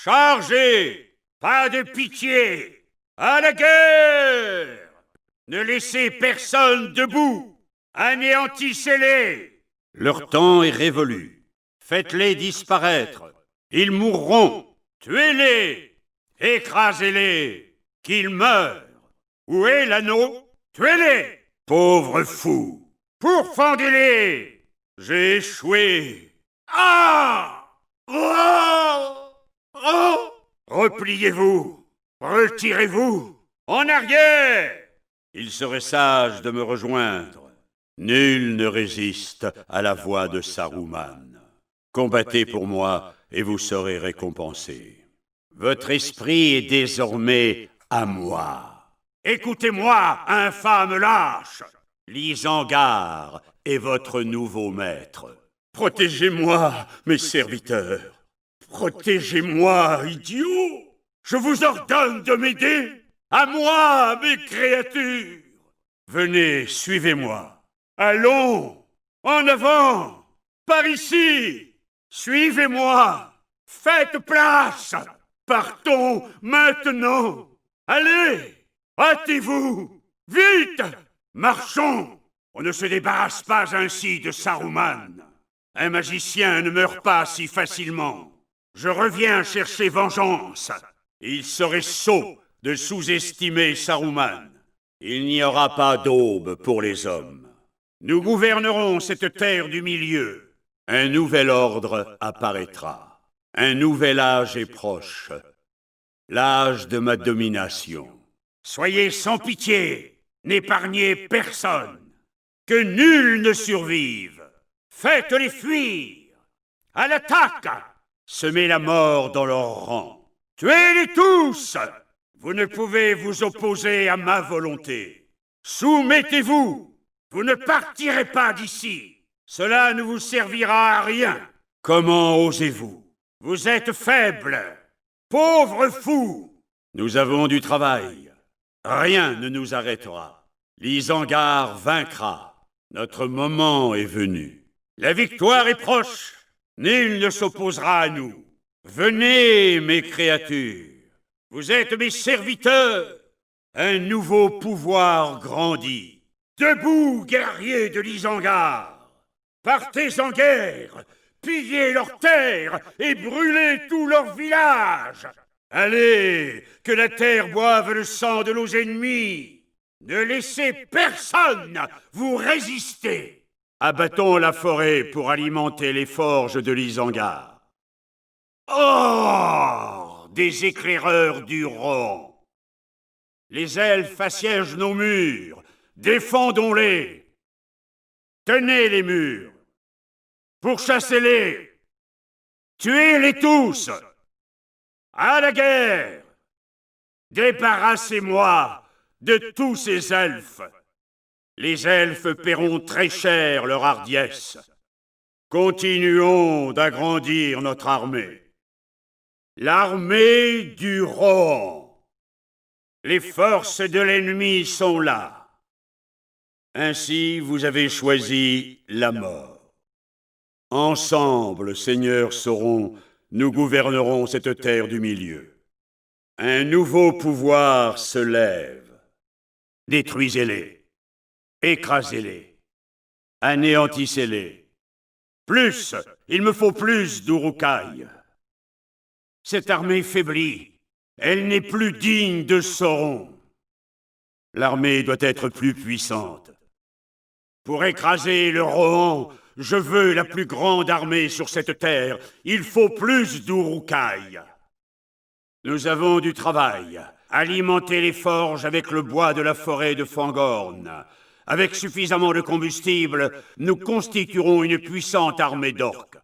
Chargez! Pas de pitié! À la guerre! Ne laissez personne debout! Anéantissez-les! Leur temps est révolu. Faites-les disparaître. Ils mourront. Tuez-les! Écrasez-les! Qu'ils meurent! Où est l'anneau? Tuez-les! Pauvres fous! Pourfendez-les! J'ai échoué! Ah! Oh! Oh! Repliez-vous! Retirez-vous! En arrière! Il serait sage de me rejoindre. Nul ne résiste à la voix de Saruman. Combattez pour moi et vous serez récompensés. Votre esprit est désormais à moi. Écoutez-moi, infâme lâche! L'Isengard est votre nouveau maître. Protégez-moi, mes serviteurs. Protégez-moi, idiots! Je vous ordonne de m'aider! À moi, mes créatures! Venez, suivez-moi. Allons! En avant! Par ici! Suivez-moi! Faites place! Partons maintenant! Allez! Hâtez-vous! Vite! Marchons! On ne se débarrasse pas ainsi de Saruman. Un magicien ne meurt pas si facilement. Je reviens chercher vengeance. Il serait sot de sous-estimer Saruman. Il n'y aura pas d'aube pour les hommes. Nous gouvernerons cette terre du milieu. Un nouvel ordre apparaîtra. Un nouvel âge est proche. L'âge de ma domination. Soyez sans pitié. N'épargnez personne. Que nul ne survive. Faites-les fuir. À l'attaque. Semez la mort dans leurs rangs. Tuez-les tous. Vous ne pouvez vous opposer à ma volonté. Soumettez-vous. Vous ne partirez pas d'ici. Cela ne vous servira à rien. Comment osez-vous? Vous êtes faibles. Pauvres fous. Nous avons du travail. Rien ne nous arrêtera. L'Isengard vaincra. Notre moment est venu. La victoire est proche. Nul ne s'opposera à nous. Venez, mes créatures. Vous êtes mes serviteurs. Un nouveau pouvoir grandit. Debout, guerriers de l'Isengard. Partez en guerre. Pillez leurs terres et brûlez tous leurs villages. Allez, que la terre boive le sang de nos ennemis. Ne laissez personne vous résister. Abattons la forêt pour alimenter les forges de l'Isengard. Oh, des éclaireurs du Rohan. Les elfes assiègent nos murs. Défendons-les. Tenez les murs. Pourchassez-les. Tuez-les tous. À la guerre. Débarrassez-moi de tous ces elfes. Les elfes paieront très cher leur hardiesse. Continuons d'agrandir notre armée. L'armée du Rohan. Les forces de l'ennemi sont là. Ainsi, vous avez choisi la mort. Ensemble, Seigneur Sauron, nous gouvernerons cette terre du milieu. Un nouveau pouvoir se lève. Détruisez-les. Écrasez-les. Anéantissez-les. Plus, il me faut plus d'Uruk-hai. Cette armée faiblit. Elle n'est plus digne de Sauron. L'armée doit être plus puissante. Pour écraser le Rohan, je veux la plus grande armée sur cette terre. Il faut plus d'Uruk-hai. Nous avons du travail. Alimenter les forges avec le bois de la forêt de Fangorn. Avec suffisamment de combustible, nous constituerons une puissante armée d'orques.